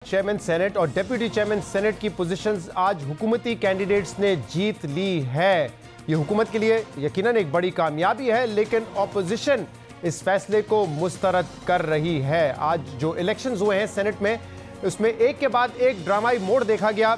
Chairman senate और deputy chairman senate की positions आज हुकूमती कैंडिडेट्स ने जीत ली है। ये हुकूमत के लिए यकीनन एक बड़ी कामयाबी है, लेकिन ऑपोजिशन इस फैसले को मुस्तरद कर रही है। आज जो इलेक्शंस हुए हैं सेनेट में, उसमें एक के बाद एक ड्रामाई मोड़ देखा गया।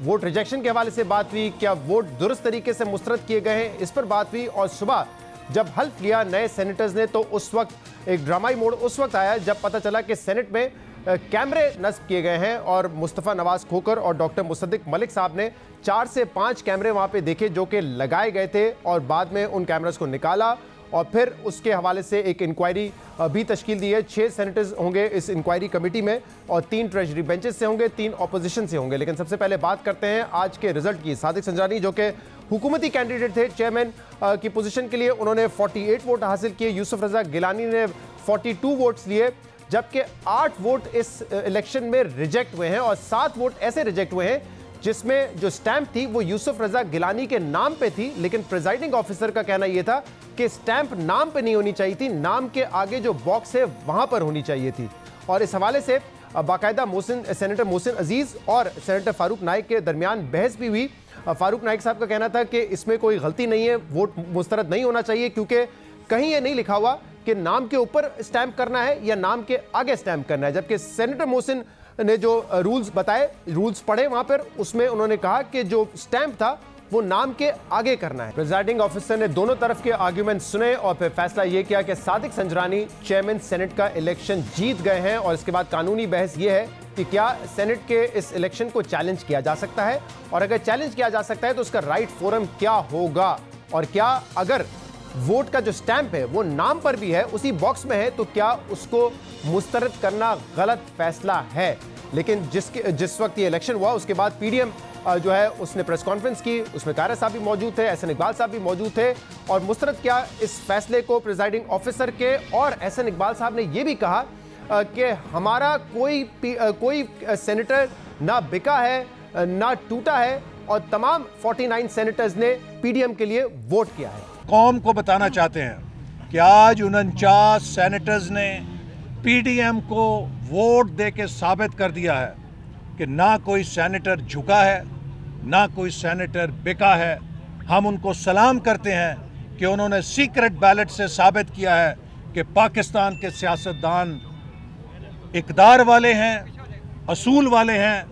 वोट रिजेक्शन के हवाले से बात हुई, क्या वोट दुरुस्त तरीके से मुस्तरद किए गए हैं, इस पर बात हुई। और सुबह जब हल्फ लिया नए सेनेटर्स ने, तो उस वक्त एक ड्रामाई मोड़ उस वक्त आया जब पता चला कि सेनेट में कैमरे नस्ब किए गए हैं और मुस्तफ़ा नवाज खोकर और डॉक्टर मुसद्दिक मलिक साहब ने 4 से 5 कैमरे वहां पे देखे जो कि लगाए गए थे, और बाद में उन कैमरास को निकाला और फिर उसके हवाले से एक इंक्वायरी भी तश्कील दी है। 6 सेनेटर्स होंगे इस इंक्वायरी कमेटी में और 3 ट्रेजरी बेंचेस से होंगे, 3 ऑपोजिशन से होंगे। लेकिन सबसे पहले बात करते हैं आज के रिजल्ट की। सादिक संजरानी जो कि हुकूमती कैंडिडेट थे चेयरमैन की पोजीशन के लिए, उन्होंने 48 वोट हासिल किए। यूसुफ रजा गिलानी ने 42 वोट्स लिए, जबकि 8 वोट इस इलेक्शन में रिजेक्ट हुए हैं और 7 वोट ऐसे रिजेक्ट हुए हैं जिसमें जो स्टैंप थी वो यूसुफ रजा गिलानी के नाम पे थी, लेकिन प्रिजाइडिंग ऑफिसर का कहना यह था कि स्टैंप नाम पे नहीं होनी चाहिए थी, नाम के आगे जो बॉक्स है वहां पर होनी चाहिए थी। और इस हवाले से बाकायदा सेनेटर मोहसिन अजीज और सेनेटर फारूक नाइक के दरमियान बहस भी हुई। फारूक नाइक साहब का कहना था कि इसमें कोई गलती नहीं है, वोट मुस्तरद नहीं होना चाहिए, क्योंकि कहीं ये नहीं लिखा हुआ कि नाम के ऊपर स्टैंप करना है या नाम के आगे स्टैंप करना है। जबकि सेनेटर मोहसिन ने जो रूल्स बताए, रूल्स पढ़े वहां पर, उसमें उन्होंने कहा कि जो स्टैंप था वो नाम के आगे करना है। प्रिजाइडिंग ऑफिसर ने दोनों तरफ के आर्ग्यूमेंट सुने और फिर फैसला यह किया कि सादिक संजरानी चेयरमैन सेनेट का इलेक्शन जीत गए हैं। और इसके बाद कानूनी बहस यह है कि क्या सेनेट के इस इलेक्शन को चैलेंज किया जा सकता है, और अगर चैलेंज किया जा सकता है तो उसका राइट फोरम क्या होगा, और क्या अगर वोट का जो स्टैंप है वो नाम पर भी है, उसी बॉक्स में है, तो क्या उसको मुस्तरद करना गलत फैसला है। लेकिन जिस वक्त ये इलेक्शन हुआ उसके बाद पीडीएम जो है उसने प्रेस कॉन्फ्रेंस की, उसमें कारा साहब भी मौजूद थे, एहसन इकबाल साहब भी मौजूद थे, और मुस्तरद किया इस फैसले को प्रिजाइडिंग ऑफिसर के। और एहसन इकबाल साहब ने यह भी कहा कि हमारा कोई सेनेटर ना बिका है ना टूटा है, और तमाम 49 सेनेटर्स ने पीडीएम के लिए वोट किया है। कौम को बताना चाहते हैं कि आज 49 सेनेटर्स ने पीडीएम को वोट दे के साबित कर दिया है कि ना कोई सेनेटर झुका है, ना कोई सेनेटर बिका है। हम उनको सलाम करते हैं कि उन्होंने सीक्रेट बैलेट से साबित किया है कि पाकिस्तान के सियासतदान इक़दार वाले हैं, असूल वाले हैं,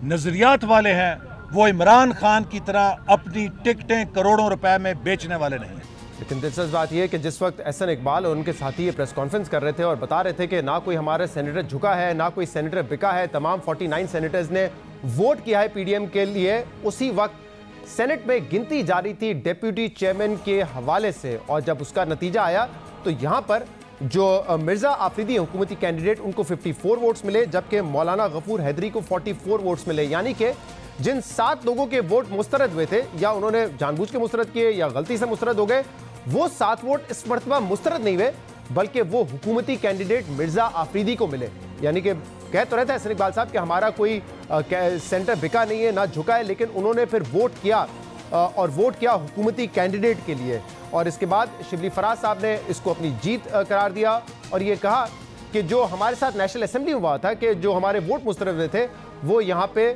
नज़रियात वाले हैं। वो इमरान खान की तरह अपनी टिकटें करोड़ों रुपए में बेचने वाले नहीं। लेकिन दिलचस्प बात यह है कि जिस वक्त एहसन इकबाल और उनके साथी ये प्रेस कॉन्फ्रेंस कर रहे थे और बता रहे थे कि ना कोई हमारा सेनेटर झुका है, ना कोई सेनेटर बिका है, तमाम 49 सेनेटर्स ने वोट किया है पीडीएम के लिए, उसी वक्त सेनेट में गिनती जारी थी डेप्यूटी चेयरमैन के हवाले से। और जब उसका नतीजा आया तो यहाँ पर जो मिर्जा आफरीदी हुकूमती कैंडिडेट, उनको 54 वोट्स मिले, जबकि मौलाना गफूर हैदरी को 44 वोट्स मिले। यानी कि जिन 7 लोगों के वोट मुस्तरद हुए थे, या उन्होंने जानबूझ के मुस्तरद किए या गलती से मुस्तरद हो गए, वो 7 वोट इस मरतबा मुस्तरद नहीं हुए, बल्कि वो हुकूमती कैंडिडेट मिर्जा आफरीदी को मिले। यानी कि कह तो रहे थे एहसन इकबाल साहब कि हमारा कोई सेंटर बिका नहीं है ना झुका है, लेकिन उन्होंने फिर वोट किया और वोट किया हुकूमती कैंडिडेट के लिए। और इसके बाद शिबली फराज साहब ने इसको अपनी जीत करार दिया और ये कहा कि जो हमारे साथ नेशनल असेंबली में हुआ था कि जो हमारे वोट मुस्तरद हुए थे वो यहाँ पे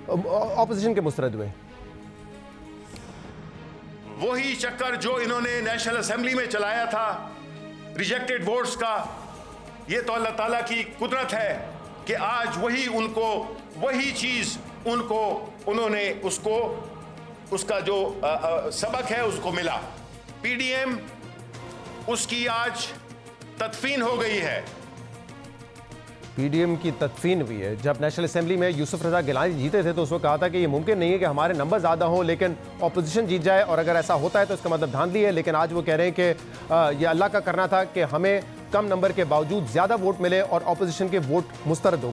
ऑपोजिशन के मुस्तरद हुए। वही चक्कर जो इन्होंने नेशनल असेंबली में चलाया था रिजेक्टेड वोट्स का, ये तो अल्लाह ताला की कुदरत है कि आज वही चीज उन्होंने उसका जो सबक है उसको मिला। पीडीएम उसकी आज तदफीन हो गई है। पीडीएम की तदफीन हुई है। जब नेशनल असेंबली में यूसुफ रजा गिलानी जीते थे तो उस वक्त कहा था कि ये मुमकिन नहीं है कि हमारे नंबर ज़्यादा हों लेकिन ऑपोजिशन जीत जाए, और अगर ऐसा होता है तो इसका मतलब धांधली है। लेकिन आज वो कह रहे हैं कि ये अल्लाह का करना था कि हमें कम नंबर के बावजूद ज़्यादा वोट मिले और ऑपोजिशन के वोट मुस्तरद हो।